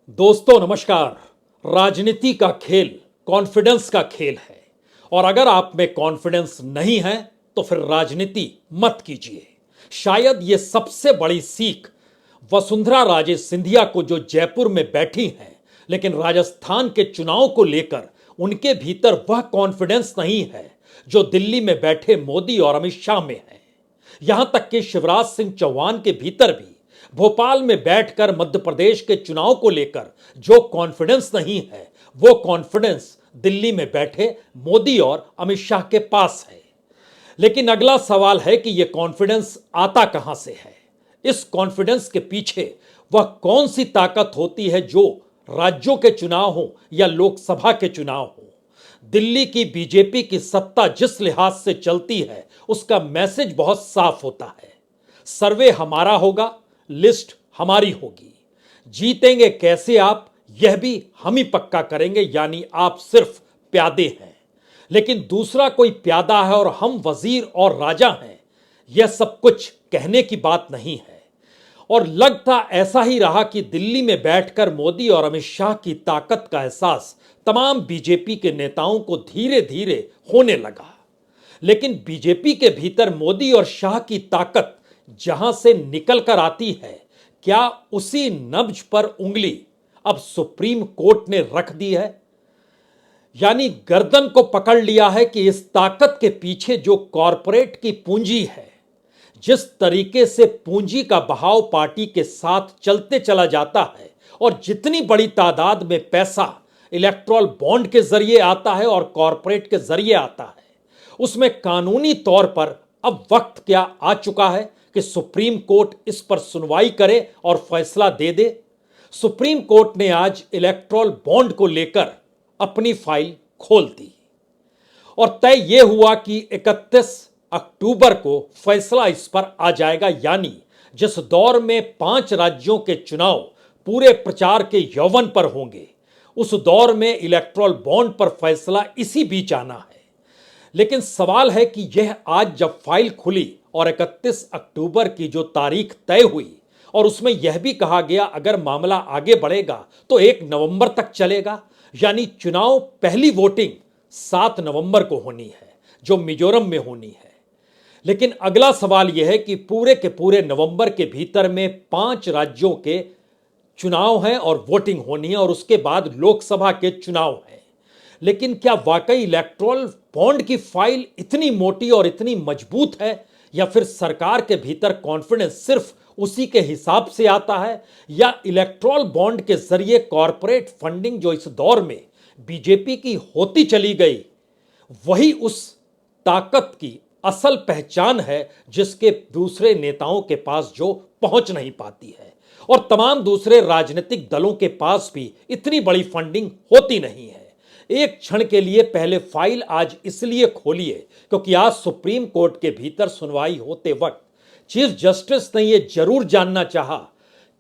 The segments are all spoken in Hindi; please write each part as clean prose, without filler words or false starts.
दोस्तों नमस्कार। राजनीति का खेल कॉन्फिडेंस का खेल है और अगर आप में कॉन्फिडेंस नहीं है तो फिर राजनीति मत कीजिए। शायद ये सबसे बड़ी सीख वसुंधरा राजे सिंधिया को जो जयपुर में बैठी हैं, लेकिन राजस्थान के चुनाव को लेकर उनके भीतर वह कॉन्फिडेंस नहीं है जो दिल्ली में बैठे मोदी और अमित शाह में है। यहां तक कि शिवराज सिंह चौहान के भीतर भी भोपाल में बैठकर मध्य प्रदेश के चुनाव को लेकर जो कॉन्फिडेंस नहीं है, वो कॉन्फिडेंस दिल्ली में बैठे मोदी और अमित शाह के पास है। लेकिन अगला सवाल है कि यह कॉन्फिडेंस आता कहां से है? इस कॉन्फिडेंस के पीछे वह कौन सी ताकत होती है जो राज्यों के चुनाव हो या लोकसभा के चुनाव हो? दिल्ली की बीजेपी की सत्ता जिस लिहाज से चलती है उसका मैसेज बहुत साफ होता है। सर्वे हमारा होगा, लिस्ट हमारी होगी, जीतेंगे कैसे आप यह भी हम ही पक्का करेंगे, यानी आप सिर्फ प्यादे हैं लेकिन दूसरा कोई प्यादा है और हम वजीर और राजा हैं, यह सब कुछ कहने की बात नहीं है। और लगता ऐसा ही रहा कि दिल्ली में बैठकर मोदी और अमित शाह की ताकत का एहसास तमाम बीजेपी के नेताओं को धीरे धीरे होने लगा। लेकिन बीजेपी के भीतर मोदी और शाह की ताकत जहां से निकल कर आती है, क्या उसी नब्ज पर उंगली अब सुप्रीम कोर्ट ने रख दी है? यानी गर्दन को पकड़ लिया है कि इस ताकत के पीछे जो कॉरपोरेट की पूंजी है, जिस तरीके से पूंजी का बहाव पार्टी के साथ चलते चला जाता है और जितनी बड़ी तादाद में पैसा इलेक्ट्रल बॉन्ड के जरिए आता है और कॉरपोरेट के जरिए आता है, उसमें कानूनी तौर पर अब वक्त क्या आ चुका है कि सुप्रीम कोर्ट इस पर सुनवाई करे और फैसला दे दे। सुप्रीम कोर्ट ने आज इलेक्ट्रल बॉन्ड को लेकर अपनी फाइल खोल दी और तय यह हुआ कि 31 अक्टूबर को फैसला इस पर आ जाएगा। यानी जिस दौर में 5 राज्यों के चुनाव पूरे प्रचार के यौवन पर होंगे, उस दौर में इलेक्ट्रल बॉन्ड पर फैसला इसी बीच आना है। लेकिन सवाल है कि यह आज जब फाइल खुली और 31 अक्टूबर की जो तारीख तय हुई और उसमें यह भी कहा गया अगर मामला आगे बढ़ेगा तो 1 नवंबर तक चलेगा, यानी चुनाव पहली वोटिंग 7 नवंबर को होनी है जो मिजोरम में होनी है। लेकिन अगला सवाल यह है कि पूरे के पूरे नवंबर के भीतर में 5 राज्यों के चुनाव हैं और वोटिंग होनी है और उसके बाद लोकसभा के चुनाव हैं। लेकिन क्या वाकई इलेक्ट्रल बॉन्ड की फाइल इतनी मोटी और इतनी मजबूत है, या फिर सरकार के भीतर कॉन्फिडेंस सिर्फ उसी के हिसाब से आता है, या इलेक्ट्रल बॉन्ड के जरिए कॉरपोरेट फंडिंग जो इस दौर में बीजेपी की होती चली गई, वही उस ताकत की असल पहचान है जिसके दूसरे नेताओं के पास जो पहुंच नहीं पाती है और तमाम दूसरे राजनीतिक दलों के पास भी इतनी बड़ी फंडिंग होती नहीं है। एक क्षण के लिए पहले फाइल आज इसलिए खोलिए क्योंकि आज सुप्रीम कोर्ट के भीतर सुनवाई होते वक्त चीफ जस्टिस ने यह जरूर जानना चाहा,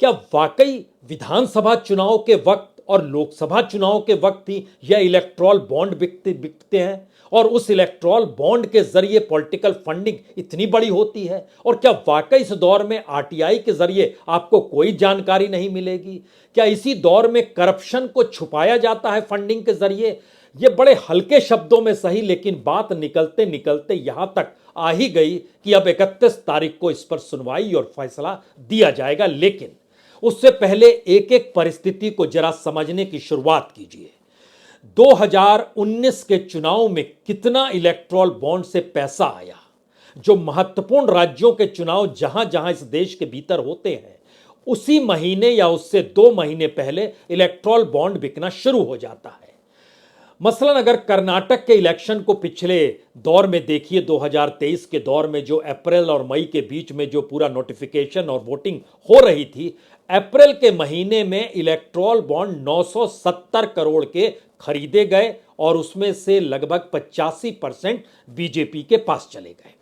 क्या वाकई विधानसभा चुनाव के वक्त और लोकसभा चुनाव के वक्त ही यह इलेक्ट्रल बॉन्ड बिकते हैं और उस इलेक्ट्रल बॉन्ड के जरिए पॉलिटिकल फंडिंग इतनी बड़ी होती है, और क्या वाकई इस दौर में आरटीआई के जरिए आपको कोई जानकारी नहीं मिलेगी? क्या इसी दौर में करप्शन को छुपाया जाता है फंडिंग के जरिए? ये बड़े हल्के शब्दों में सही, लेकिन बात निकलते निकलते यहां तक आ ही गई कि अब 31 तारीख को इस पर सुनवाई और फैसला दिया जाएगा। लेकिन उससे पहले एक एक परिस्थिति को जरा समझने की शुरुआत कीजिए। 2019 के चुनाव में कितना इलेक्ट्रल बॉन्ड से पैसा आया? जो महत्वपूर्ण राज्यों के चुनाव जहां जहां इस देश के भीतर होते हैं, उसी महीने या उससे 2 महीने पहले इलेक्ट्रल बॉन्ड बिकना शुरू हो जाता है। मसलन अगर कर्नाटक के इलेक्शन को पिछले दौर में देखिए, 2023 के दौर में जो अप्रैल और मई के बीच में जो पूरा नोटिफिकेशन और वोटिंग हो रही थी, अप्रैल के महीने में इलेक्ट्रल बॉन्ड 970 करोड़ के खरीदे गए और उसमें से लगभग 85% बीजेपी के पास चले गए।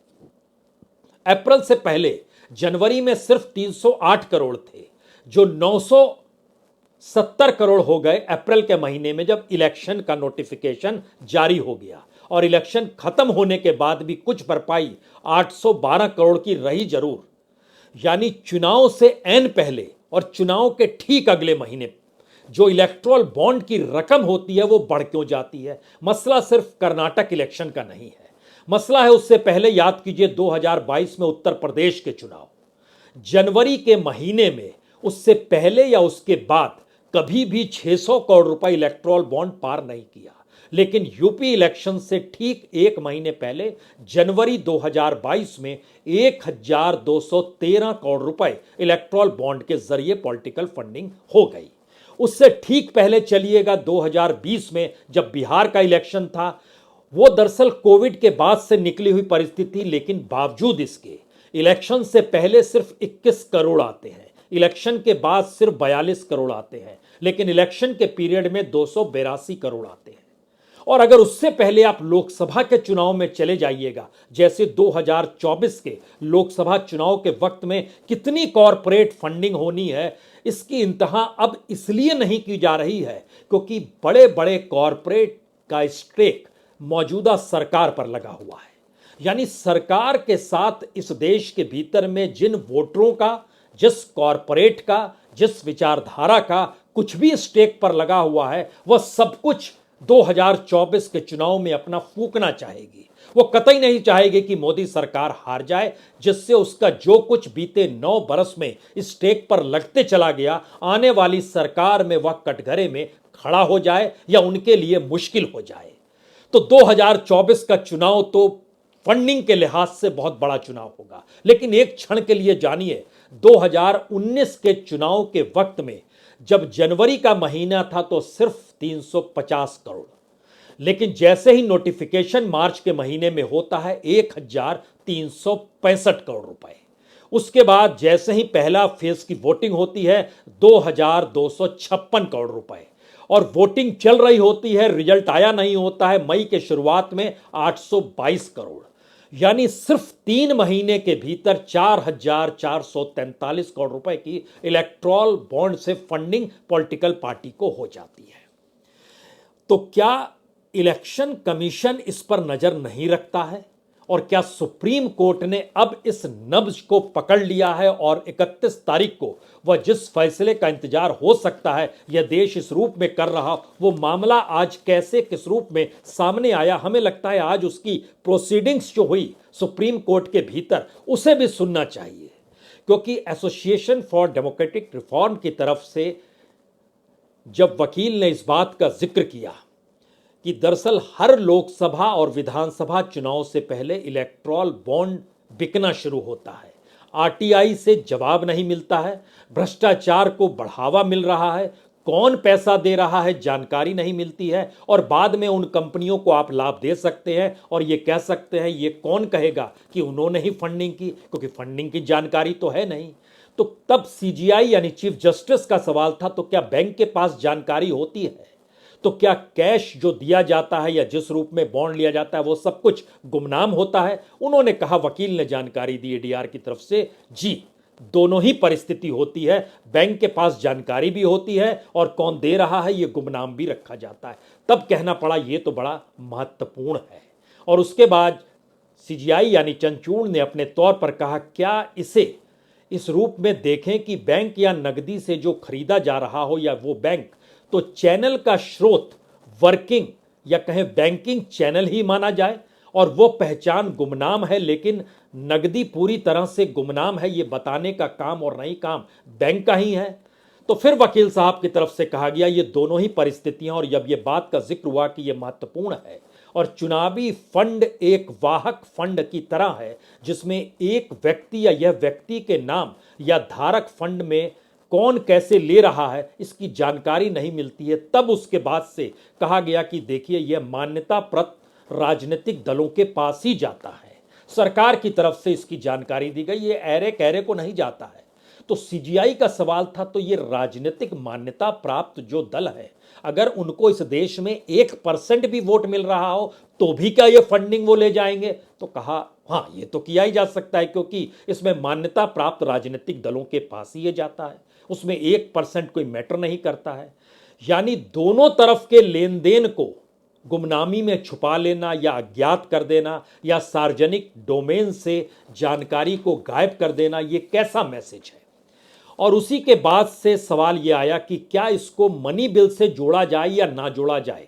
अप्रैल से पहले जनवरी में सिर्फ 308 करोड़ थे जो 970 करोड़ हो गए अप्रैल के महीने में जब इलेक्शन का नोटिफिकेशन जारी हो गया, और इलेक्शन खत्म होने के बाद भी कुछ भरपाई 812 करोड़ की रही जरूर। यानी चुनाव से ऐन पहले और चुनाव के ठीक अगले महीने जो इलेक्टोरल बॉन्ड की रकम होती है वो बढ़ क्यों जाती है? मसला सिर्फ कर्नाटक इलेक्शन का नहीं है, मसला है उससे पहले याद कीजिए 2022 में उत्तर प्रदेश के चुनाव। जनवरी के महीने में, उससे पहले या उसके बाद कभी भी 600 करोड़ रुपए इलेक्टोरल बॉन्ड पार नहीं किया। लेकिन यूपी इलेक्शन से ठीक एक महीने पहले जनवरी 2022 में 1213 करोड़ रुपए इलेक्टोरल बॉन्ड के जरिए पॉलिटिकल फंडिंग हो गई। उससे ठीक पहले चलिएगा 2020 में जब बिहार का इलेक्शन था, वो दरअसल कोविड के बाद से निकली हुई परिस्थिति, लेकिन बावजूद इसके इलेक्शन से पहले सिर्फ 21 करोड़ आते हैं, इलेक्शन के बाद सिर्फ 42 करोड़ आते हैं, लेकिन इलेक्शन के पीरियड में 282 करोड़ आते हैं। और अगर उससे पहले आप लोकसभा के चुनाव में चले जाइएगा, जैसे 2024 के लोकसभा चुनाव के वक्त में कितनी कॉरपोरेट फंडिंग होनी है, इसकी इंतहा अब इसलिए नहीं की जा रही है क्योंकि बड़े बड़े कॉरपोरेट का स्टेक मौजूदा सरकार पर लगा हुआ है। यानी सरकार के साथ इस देश के भीतर में जिन वोटरों का, जिस कॉरपोरेट का, जिस विचारधारा का कुछ भी स्टेक पर लगा हुआ है, वह सब कुछ 2024 के चुनाव में अपना फूकना चाहेगी। वो कतई नहीं चाहेगी कि मोदी सरकार हार जाए, जिससे उसका जो कुछ बीते 9 बरस में स्टेक पर लगते चला गया, आने वाली सरकार में वह कटघरे में खड़ा हो जाए या उनके लिए मुश्किल हो जाए। तो 2024 का चुनाव तो फंडिंग के लिहाज से बहुत बड़ा चुनाव होगा, लेकिन एक क्षण के लिए जानिए 2019 के चुनाव के वक्त में जब जनवरी का महीना था तो सिर्फ 350 करोड़, लेकिन जैसे ही नोटिफिकेशन मार्च के महीने में होता है 1365 करोड़ रुपए। उसके बाद जैसे ही पहला फेज की वोटिंग होती है 2256 करोड़ रुपए, और वोटिंग चल रही होती है, रिजल्ट आया नहीं होता है मई के शुरुआत में 822 करोड़। यानी सिर्फ 3 महीने के भीतर 4443 करोड़ रुपए की इलेक्टोरल बॉन्ड से फंडिंग पॉलिटिकल पार्टी को हो जाती है। तो क्या इलेक्शन कमीशन इस पर नजर नहीं रखता है? और क्या सुप्रीम कोर्ट ने अब इस नब्ज को पकड़ लिया है और 31 तारीख को वह जिस फैसले का इंतजार हो सकता है यह देश इस रूप में कर रहा, वो मामला आज कैसे किस रूप में सामने आया? हमें लगता है आज उसकी प्रोसीडिंग्स जो हुई सुप्रीम कोर्ट के भीतर, उसे भी सुनना चाहिए, क्योंकि एसोसिएशन फॉर डेमोक्रेटिक रिफॉर्म की तरफ से जब वकील ने इस बात का जिक्र किया कि दरअसल हर लोकसभा और विधानसभा चुनाव से पहले इलेक्टोरल बॉन्ड बिकना शुरू होता है, आरटीआई से जवाब नहीं मिलता है, भ्रष्टाचार को बढ़ावा मिल रहा है, कौन पैसा दे रहा है जानकारी नहीं मिलती है, और बाद में उन कंपनियों को आप लाभ दे सकते हैं और ये कह सकते हैं, ये कौन कहेगा कि उन्होंने ही फंडिंग की, क्योंकि फंडिंग की जानकारी तो है नहीं। तो तब सीजीआई यानी चीफ जस्टिस का सवाल था, तो क्या बैंक के पास जानकारी होती है? तो क्या कैश जो दिया जाता है या जिस रूप में बॉन्ड लिया जाता है वो सब कुछ गुमनाम होता है? उन्होंने कहा, वकील ने जानकारी दी एडीआर की तरफ से, जी दोनों ही परिस्थिति होती है, बैंक के पास जानकारी भी होती है और कौन दे रहा है ये गुमनाम भी रखा जाता है। तब कहना पड़ा ये तो बड़ा महत्वपूर्ण है। और उसके बाद सीजीआई यानी चंद्रचूड़ ने अपने तौर पर कहा, क्या इसे इस रूप में देखें कि बैंक या नकदी से जो खरीदा जा रहा हो या वो बैंक, तो चैनल का स्रोत वर्किंग या कहें बैंकिंग चैनल ही माना जाए और वो पहचान गुमनाम है, लेकिन नकदी पूरी तरह से गुमनाम है ये बताने का काम और नहीं काम बैंक का ही है। तो फिर वकील साहब की तरफ से कहा गया ये दोनों ही परिस्थितियां, और जब ये बात का जिक्र हुआ कि ये महत्वपूर्ण है और चुनावी फंड एक वाहक फंड की तरह है जिसमें एक व्यक्ति या यह व्यक्ति के नाम या धारक फंड में कौन कैसे ले रहा है इसकी जानकारी नहीं मिलती है, तब उसके बाद से कहा गया कि देखिए यह मान्यता प्राप्त राजनीतिक दलों के पास ही जाता है, सरकार की तरफ से इसकी जानकारी दी गई, ये ऐरे कैरे को नहीं जाता है। तो सीजीआई का सवाल था, तो ये राजनीतिक मान्यता प्राप्त जो दल है, अगर उनको इस देश में 1% भी वोट मिल रहा हो तो भी क्या ये फंडिंग वो ले जाएंगे? तो कहा हाँ ये तो किया ही जा सकता है, क्योंकि इसमें मान्यता प्राप्त राजनीतिक दलों के पास ही ये जाता है, उसमें 1% कोई मैटर नहीं करता है। यानी दोनों तरफ के लेन देन को गुमनामी में छुपा लेना या अज्ञात कर देना या सार्वजनिक डोमेन से जानकारी को गायब कर देना, ये कैसा मैसेज है? और उसी के बाद से सवाल यह आया कि क्या इसको मनी बिल से जोड़ा जाए या ना जोड़ा जाए,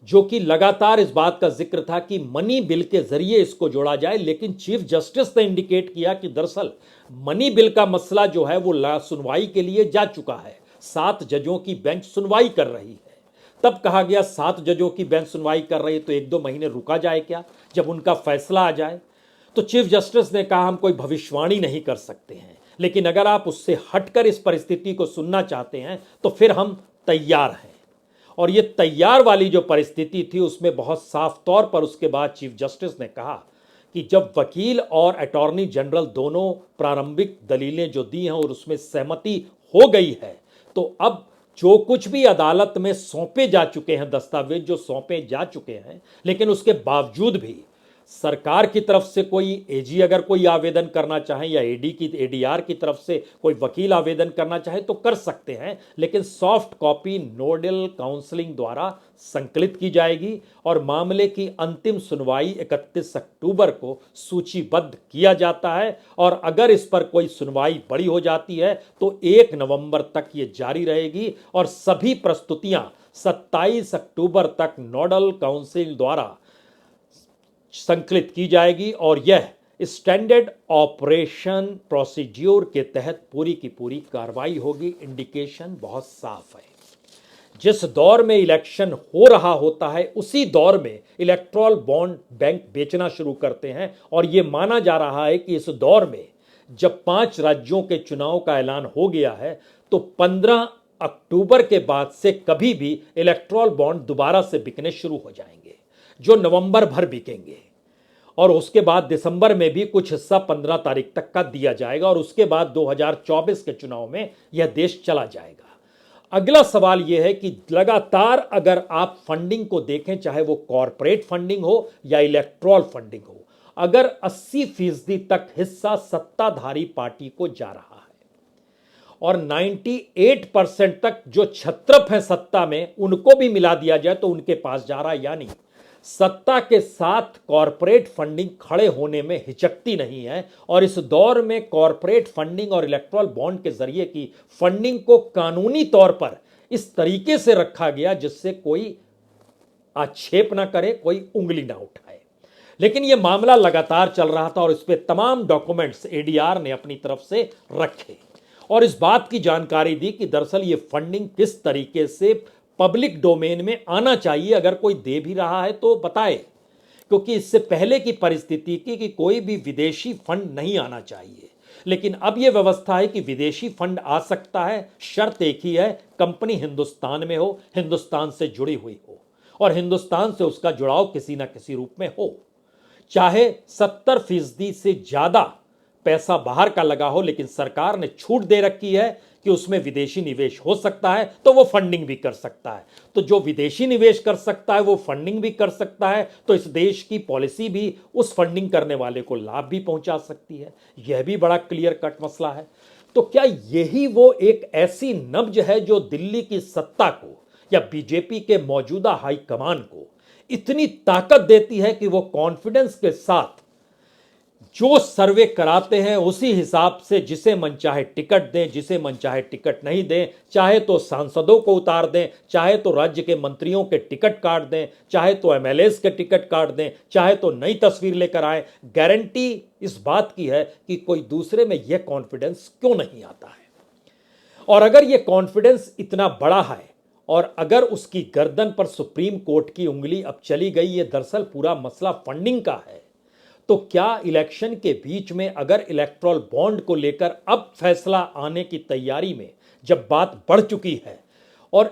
जो कि लगातार इस बात का जिक्र था कि मनी बिल के जरिए इसको जोड़ा जाए। लेकिन चीफ जस्टिस ने इंडिकेट किया कि दरअसल मनी बिल का मसला जो है वो सुनवाई के लिए जा चुका है, 7 जजों की बेंच सुनवाई कर रही है। तब कहा गया 7 जजों की बेंच सुनवाई कर रही है तो 1-2 महीने रुका जाए क्या, जब उनका फैसला आ जाए। तो चीफ जस्टिस ने कहा हम कोई भविष्यवाणी नहीं कर सकते हैं, लेकिन अगर आप उससे हटकर इस परिस्थिति को सुनना चाहते हैं तो फिर हम तैयार हैं। और ये तैयार वाली जो परिस्थिति थी उसमें बहुत साफ तौर पर उसके बाद चीफ जस्टिस ने कहा कि जब वकील और अटॉर्नी जनरल दोनों प्रारंभिक दलीलें जो दी हैं और उसमें सहमति हो गई है, तो अब जो कुछ भी अदालत में सौंपे जा चुके हैं, दस्तावेज जो सौंपे जा चुके हैं, लेकिन उसके बावजूद भी सरकार की तरफ से कोई एजी अगर कोई आवेदन करना चाहे या एडीआर की तरफ से कोई वकील आवेदन करना चाहे तो कर सकते हैं, लेकिन सॉफ्ट कॉपी नोडल काउंसलिंग द्वारा संकलित की जाएगी और मामले की अंतिम सुनवाई 31 अक्टूबर को सूचीबद्ध किया जाता है। और अगर इस पर कोई सुनवाई बड़ी हो जाती है तो 1 नवंबर तक ये जारी रहेगी और सभी प्रस्तुतियां 27 अक्टूबर तक नोडल काउंसिल द्वारा संकलित की जाएगी और यह स्टैंडर्ड ऑपरेशन प्रोसीड्यूर के तहत पूरी की पूरी कार्रवाई होगी। इंडिकेशन बहुत साफ है। जिस दौर में इलेक्शन हो रहा होता है उसी दौर में इलेक्ट्रल बॉन्ड बैंक बेचना शुरू करते हैं और यह माना जा रहा है कि इस दौर में जब 5 राज्यों के चुनाव का ऐलान हो गया है तो 15 अक्टूबर के बाद से कभी भी इलेक्ट्रल बॉन्ड दोबारा से बिकने शुरू हो जाएंगे, जो नवंबर भर बिकेंगे और उसके बाद दिसंबर में भी कुछ हिस्सा 15 तारीख तक का दिया जाएगा और उसके बाद 2024 के चुनाव में यह देश चला जाएगा। अगला सवाल यह है कि लगातार अगर आप फंडिंग को देखें, चाहे वो कॉरपोरेट फंडिंग हो या इलेक्ट्रल फंडिंग हो, अगर 80% तक हिस्सा सत्ताधारी पार्टी को जा रहा है और 98% तक जो छत्रप हैं सत्ता में उनको भी मिला दिया जाए तो उनके पास जा रहा है, यानी सत्ता के साथ कॉरपोरेट फंडिंग खड़े होने में हिचकती नहीं है। और इस दौर में कॉरपोरेट फंडिंग और इलेक्ट्रल बॉन्ड के जरिए की फंडिंग को कानूनी तौर पर इस तरीके से रखा गया जिससे कोई आक्षेप ना करे, कोई उंगली ना उठाए। लेकिन यह मामला लगातार चल रहा था और इस पे तमाम डॉक्यूमेंट्स एडीआर ने अपनी तरफ से रखे और इस बात की जानकारी दी कि दरअसल ये फंडिंग किस तरीके से पब्लिक डोमेन में आना चाहिए, अगर कोई दे भी रहा है तो बताए, क्योंकि इससे पहले की परिस्थिति कि कोई भी विदेशी फंड नहीं आना चाहिए। लेकिन अब यह व्यवस्था है कि विदेशी फंड आ सकता है, शर्त एक ही है, कंपनी हिंदुस्तान में हो, हिंदुस्तान से जुड़ी हुई हो और हिंदुस्तान से उसका जुड़ाव किसी ना किसी रूप में हो, चाहे 70% से ज्यादा पैसा बाहर का लगा हो, लेकिन सरकार ने छूट दे रखी है कि उसमें विदेशी निवेश हो सकता है तो वो फंडिंग भी कर सकता है। तो जो विदेशी निवेश कर सकता है वो फंडिंग भी कर सकता है, तो इस देश की पॉलिसी भी उस फंडिंग करने वाले को लाभ भी पहुंचा सकती है। यह भी बड़ा क्लियर कट मसला है। तो क्या यही वो एक ऐसी नब्ज है जो दिल्ली की सत्ता को या बीजेपी के मौजूदा हाईकमान को इतनी ताकत देती है कि वो कॉन्फिडेंस के साथ जो सर्वे कराते हैं उसी हिसाब से जिसे मनचाहे टिकट दें, जिसे मनचाहे टिकट नहीं दें, चाहे तो सांसदों को उतार दें, चाहे तो राज्य के मंत्रियों के टिकट काट दें, चाहे तो एमएलएस के टिकट काट दें, चाहे तो नई तस्वीर लेकर आए। गारंटी इस बात की है कि कोई दूसरे में यह कॉन्फिडेंस क्यों नहीं आता है। और अगर यह कॉन्फिडेंस इतना बड़ा है और अगर उसकी गर्दन पर सुप्रीम कोर्ट की उंगली अब चली गई, ये दरअसल पूरा मसला फंडिंग का है, तो क्या इलेक्शन के बीच में अगर इलेक्ट्रल बॉन्ड को लेकर अब फैसला आने की तैयारी में जब बात बढ़ चुकी है और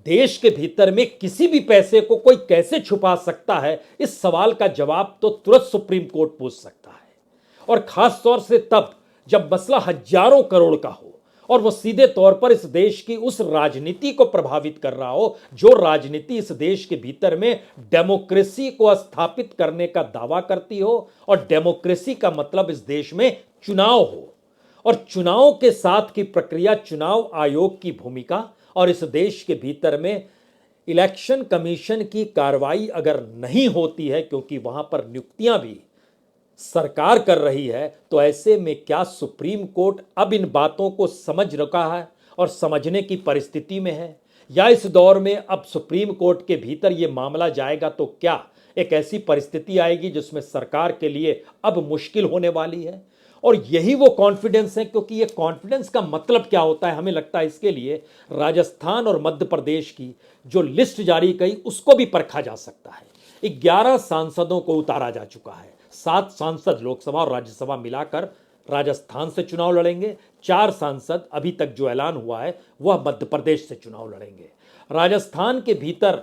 देश के भीतर में किसी भी पैसे को कोई कैसे छुपा सकता है, इस सवाल का जवाब तो तुरंत सुप्रीम कोर्ट पूछ सकता है। और खास तौर से तब जब मसला हजारों करोड़ का हो और वो सीधे तौर पर इस देश की उस राजनीति को प्रभावित कर रहा हो जो राजनीति इस देश के भीतर में डेमोक्रेसी को स्थापित करने का दावा करती हो। और डेमोक्रेसी का मतलब इस देश में चुनाव हो और चुनाव के साथ की प्रक्रिया, चुनाव आयोग की भूमिका और इस देश के भीतर में इलेक्शन कमीशन की कार्रवाई अगर नहीं होती है, क्योंकि वहां पर नियुक्तियां भी सरकार कर रही है, तो ऐसे में क्या सुप्रीम कोर्ट अब इन बातों को समझ रखा है और समझने की परिस्थिति में है? या इस दौर में अब सुप्रीम कोर्ट के भीतर यह मामला जाएगा तो क्या एक ऐसी परिस्थिति आएगी जिसमें सरकार के लिए अब मुश्किल होने वाली है? और यही वो कॉन्फिडेंस है, क्योंकि ये कॉन्फिडेंस का मतलब क्या होता है, हमें लगता है इसके लिए राजस्थान और मध्य प्रदेश की जो लिस्ट जारी की उसको भी परखा जा सकता है। 11 सांसदों को उतारा जा चुका है। 7 सांसद लोकसभा और राज्यसभा मिलाकर राजस्थान से चुनाव लड़ेंगे। 4 सांसद अभी तक जो ऐलान हुआ है वह मध्य प्रदेश से चुनाव लड़ेंगे। राजस्थान के भीतर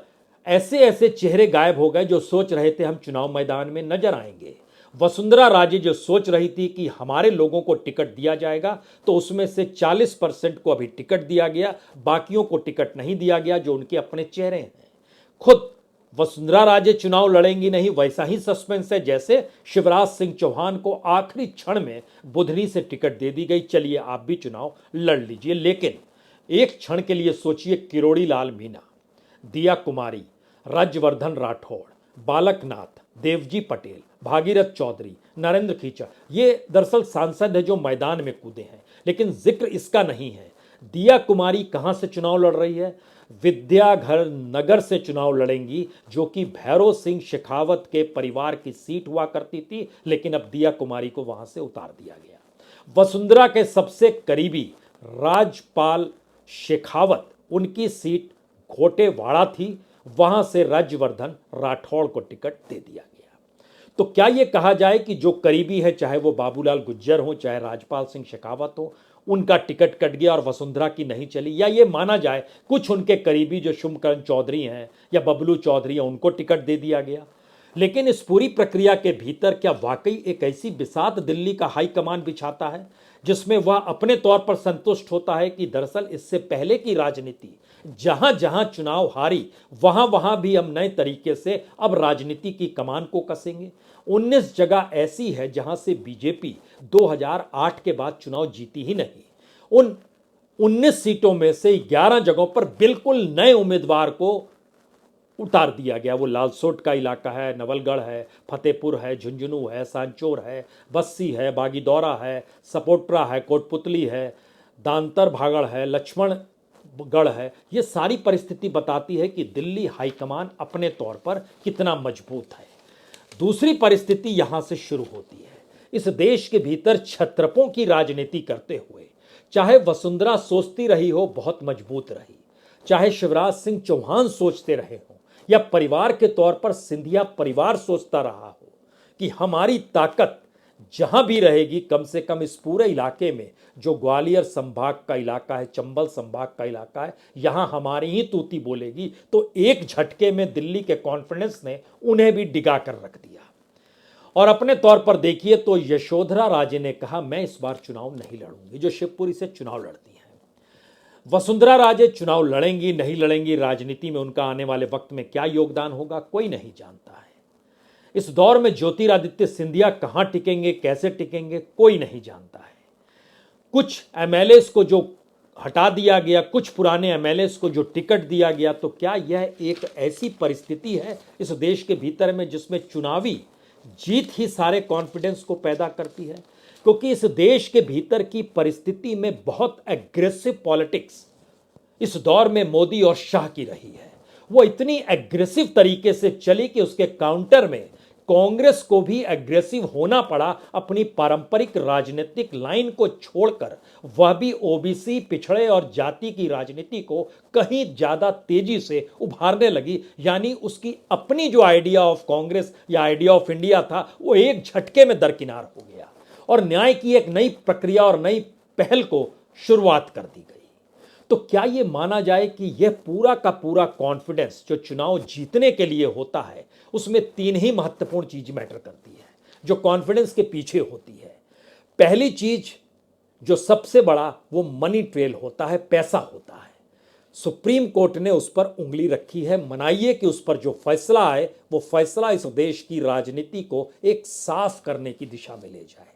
ऐसे ऐसे चेहरे गायब हो गए जो सोच रहे थे हम चुनाव मैदान में नजर आएंगे। वसुंधरा राजे जो सोच रही थी कि हमारे लोगों को टिकट दिया जाएगा, तो उसमें से 40% को अभी टिकट दिया गया, बाकियों को टिकट नहीं दिया गया जो उनके अपने चेहरे हैं। खुद वसुंधरा राजे चुनाव लड़ेंगी नहीं, वैसा ही सस्पेंस है जैसे शिवराज सिंह चौहान को आखिरी क्षण में बुधनी से टिकट दे दी गई, चलिए आप भी चुनाव लड़ लीजिए। लेकिन एक क्षण के लिए सोचिए, किरोड़ी लाल मीणा, दिया कुमारी, राज्यवर्धन राठौड़, बालकनाथ, देवजी पटेल, भागीरथ चौधरी, नरेंद्र खीचड़, ये दरअसल सांसद है जो मैदान में कूदे हैं, लेकिन जिक्र इसका नहीं है। दिया कुमारी कहां से चुनाव लड़ रही है? विद्याधर नगर से चुनाव लड़ेंगी, जो कि भैरव सिंह शेखावत के परिवार की सीट हुआ करती थी, लेकिन अब दिया कुमारी को वहां से उतार दिया गया। वसुंधरा के सबसे करीबी राजपाल शेखावत, उनकी सीट घोटेवाड़ा थी, वहां से राज्यवर्धन राठौड़ को टिकट दे दिया गया। तो क्या यह कहा जाए कि जो करीबी है, चाहे वो बाबूलाल गुज्जर हो चाहे राजपाल सिंह शेखावत हो, उनका टिकट कट गया और वसुंधरा की नहीं चली? या ये माना जाए कुछ उनके करीबी जो शुभकरण चौधरी हैं या बबलू चौधरी हैं, उनको टिकट दे दिया गया? लेकिन इस पूरी प्रक्रिया के भीतर क्या वाकई एक ऐसी बिसात दिल्ली का हाईकमान बिछाता है जिसमें वह अपने तौर पर संतुष्ट होता है कि दरअसल इससे पहले की राजनीति जहां जहां चुनाव हारी, वहां वहां भी हम नए तरीके से अब राजनीति की कमान को कसेंगे? 19 जगह ऐसी है जहां से बीजेपी 2008 के बाद चुनाव जीती ही नहीं। उन 19 सीटों में से 11 जगहों पर बिल्कुल नए उम्मीदवार को उतार दिया गया। वो लालसोट का इलाका है, नवलगढ़ है, फतेहपुर है, झुंझुनू है, सांचौर है, बस्सी है, बागीदौरा है, सपोट्रा है, कोटपुतली है, दांतर भागड़ है, लक्ष्मणगढ़ है। ये सारी परिस्थिति बताती है कि दिल्ली हाईकमान अपने तौर पर कितना मजबूत है। दूसरी परिस्थिति यहां से शुरू होती है। इस देश के भीतर छत्रपों की राजनीति करते हुए चाहे वसुंधरा सोचती रही हो बहुत मजबूत रही, चाहे शिवराज सिंह चौहान सोचते रहे हो, या परिवार के तौर पर सिंधिया परिवार सोचता रहा हो कि हमारी ताकत जहां भी रहेगी, कम से कम इस पूरे इलाके में जो ग्वालियर संभाग का इलाका है, चंबल संभाग का इलाका है, यहां हमारी ही तूती बोलेगी, तो एक झटके में दिल्ली के कॉन्फिडेंस ने उन्हें भी डिगा कर रख दिया। और अपने तौर पर देखिए तो यशोधरा राजे ने कहा मैं इस बार चुनाव नहीं लड़ूंगी, जो शिवपुरी से चुनाव लड़ती हैं। वसुंधरा राजे चुनाव लड़ेंगी नहीं लड़ेंगी, राजनीति में उनका आने वाले वक्त में क्या योगदान होगा कोई नहीं जानता है। इस दौर में ज्योतिरादित्य सिंधिया कहां टिकेंगे, कैसे टिकेंगे, कोई नहीं जानता है। कुछ एमएलएस को जो हटा दिया गया, कुछ पुराने एमएलएस को जो टिकट दिया गया, तो क्या यह एक ऐसी परिस्थिति है इस देश के भीतर में जिसमें चुनावी जीत ही सारे कॉन्फिडेंस को पैदा करती है? क्योंकि इस देश के भीतर की परिस्थिति में बहुत एग्रेसिव पॉलिटिक्स इस दौर में मोदी और शाह की रही है। वो इतनी एग्रेसिव तरीके से चली कि उसके काउंटर में कांग्रेस को भी एग्रेसिव होना पड़ा, अपनी पारंपरिक राजनीतिक लाइन को छोड़कर वह भी ओबीसी, पिछड़े और जाति की राजनीति को कहीं ज्यादा तेजी से उभारने लगी। यानी उसकी अपनी जो आइडिया ऑफ कांग्रेस या आइडिया ऑफ इंडिया था, वो एक झटके में दरकिनार हो गया और न्याय की एक नई प्रक्रिया और नई पहल को शुरुआत कर दी गई। तो क्या यह माना जाए कि यह पूरा का पूरा कॉन्फिडेंस जो चुनाव जीतने के लिए होता है, उसमें 3 ही महत्वपूर्ण चीज मैटर करती है जो कॉन्फिडेंस के पीछे होती है। पहली चीज जो सबसे बड़ा वो मनी ट्रेल होता है, पैसा होता है। सुप्रीम कोर्ट ने उस पर उंगली रखी है। मनाइए कि उस पर जो फैसला आए वो फैसला इस देश की राजनीति को एक साफ करने की दिशा में ले जाए।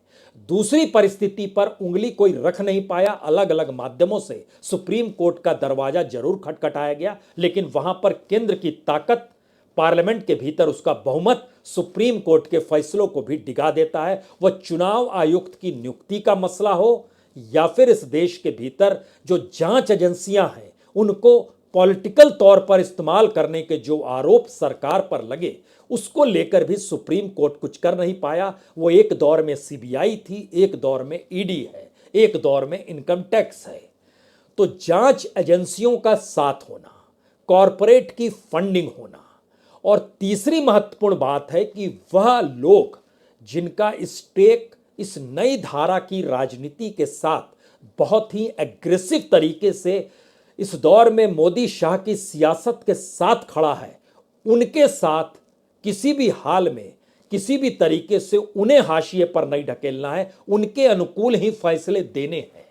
दूसरी परिस्थिति पर उंगली कोई रख नहीं पाया। अलग अलग माध्यमों से सुप्रीम कोर्ट का दरवाजा जरूर खटखटाया गया, लेकिन वहां पर केंद्र की ताकत, पार्लियामेंट के भीतर उसका बहुमत सुप्रीम कोर्ट के फैसलों को भी डिगा देता है। वह चुनाव आयुक्त की नियुक्ति का मसला हो या फिर इस देश के भीतर जो जांच एजेंसियां हैं उनको पॉलिटिकल तौर पर इस्तेमाल करने के जो आरोप सरकार पर लगे, उसको लेकर भी सुप्रीम कोर्ट कुछ कर नहीं पाया। वो एक दौर में सीबीआई थी, एक दौर में ईडी है, एक दौर में इनकम टैक्स है। तो जांच एजेंसियों का साथ होना, कॉरपोरेट की फंडिंग होना, और तीसरी महत्वपूर्ण बात है कि वह लोग जिनका स्टेक इस नई धारा की राजनीति के साथ बहुत ही एग्रेसिव तरीके से इस दौर में मोदी शाह की सियासत के साथ खड़ा है, उनके साथ किसी भी हाल में किसी भी तरीके से उन्हें हाशिए पर नहीं ढकेलना है, उनके अनुकूल ही फैसले देने हैं।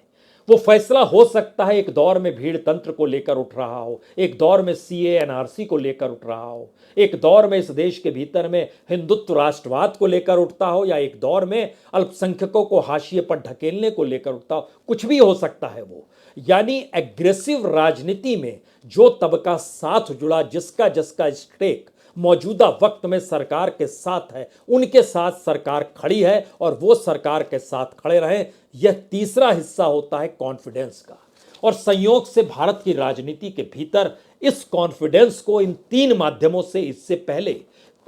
वो फैसला हो सकता है एक दौर में भीड़ तंत्र को लेकर उठ रहा हो, एक दौर में सीए एनआरसी को लेकर उठ रहा हो, एक दौर में इस देश के भीतर में हिंदुत्व राष्ट्रवाद को लेकर उठता हो, या एक दौर में अल्पसंख्यकों को हाशिए पर ढकेलने को लेकर उठता हो, कुछ भी हो सकता है वो। यानी एग्रेसिव राजनीति में जो तबका साथ जुड़ा, जिसका जिसका स्टेक मौजूदा वक्त में सरकार के साथ है, उनके साथ सरकार खड़ी है और वो सरकार के साथ खड़े रहें। यह तीसरा हिस्सा होता है कॉन्फिडेंस का। और संयोग से भारत की राजनीति के भीतर इस कॉन्फिडेंस को इन तीन माध्यमों से इससे पहले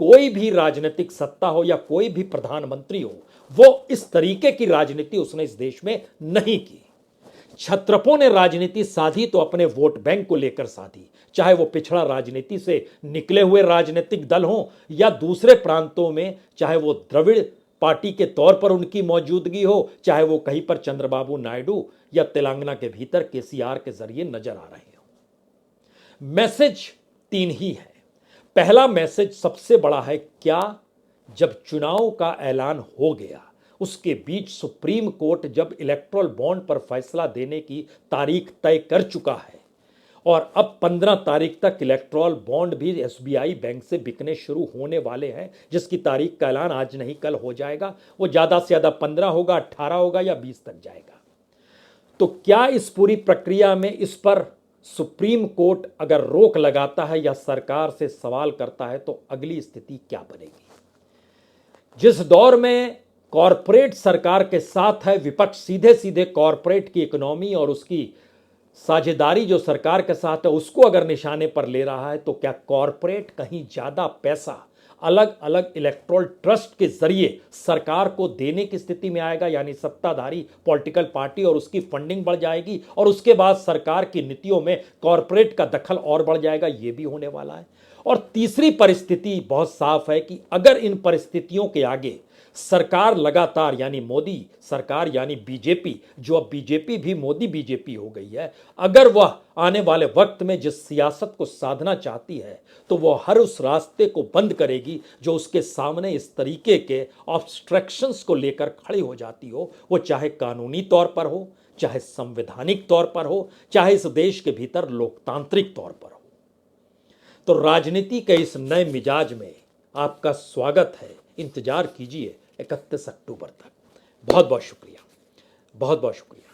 कोई भी राजनीतिक सत्ता हो या कोई भी प्रधानमंत्री हो, वो इस तरीके की राजनीति उसने इस देश में नहीं की। क्षत्रपों ने राजनीति साधी तो अपने वोट बैंक को लेकर साधी, चाहे वो पिछड़ा राजनीति से निकले हुए राजनीतिक दल हों या दूसरे प्रांतों में, चाहे वो द्रविड़ पार्टी के तौर पर उनकी मौजूदगी हो, चाहे वो कहीं पर चंद्रबाबू नायडू या तेलंगाना के भीतर केसीआर के जरिए नजर आ रहे हो। मैसेज तीन ही है। पहला मैसेज सबसे बड़ा है, क्या जब चुनाव का ऐलान हो गया उसके बीच सुप्रीम कोर्ट जब इलेक्टोरल बॉन्ड पर फैसला देने की तारीख तय कर चुका है और अब 15 तारीख तक इलेक्टोरल बॉन्ड भी एसबीआई बैंक से बिकने शुरू होने वाले हैं, जिसकी तारीख का ऐलान आज नहीं कल हो जाएगा। वो ज़्यादा से ज़्यादा 15 होगा, 18 होगा या 20 तक जाएगा। तो क्या इस पूरी प्रक्रिया में इस पर सुप्रीम कोर्ट अगर रोक लगाता है या सरकार से सवाल करता है तो अगली स्थिति क्या बनेगी? जिस दौर में कॉरपोरेट सरकार के साथ है, विपक्ष सीधे सीधे कॉरपोरेट की इकोनॉमी और उसकी साझेदारी जो सरकार के साथ है उसको अगर निशाने पर ले रहा है, तो क्या कॉरपोरेट कहीं ज़्यादा पैसा अलग अलग इलेक्टोरल ट्रस्ट के जरिए सरकार को देने की स्थिति में आएगा? यानी सत्ताधारी पॉलिटिकल पार्टी और उसकी फंडिंग बढ़ जाएगी और उसके बाद सरकार की नीतियों में कॉरपोरेट का दखल और बढ़ जाएगा, ये भी होने वाला है। और तीसरी परिस्थिति बहुत साफ है कि अगर इन परिस्थितियों के आगे सरकार लगातार, यानी मोदी सरकार यानी बीजेपी, जो अब बीजेपी भी मोदी बीजेपी हो गई है, अगर वह आने वाले वक्त में जिस सियासत को साधना चाहती है तो वह हर उस रास्ते को बंद करेगी जो उसके सामने इस तरीके के ऑब्स्ट्रक्शंस को लेकर खड़ी हो जाती हो, वो चाहे कानूनी तौर पर हो, चाहे संवैधानिक तौर पर हो, चाहे इस देश के भीतर लोकतांत्रिक तौर पर हो। तो राजनीति के इस नए मिजाज में आपका स्वागत है। इंतजार कीजिए 31 अक्टूबर तक। बहुत बहुत शुक्रिया, बहुत बहुत शुक्रिया।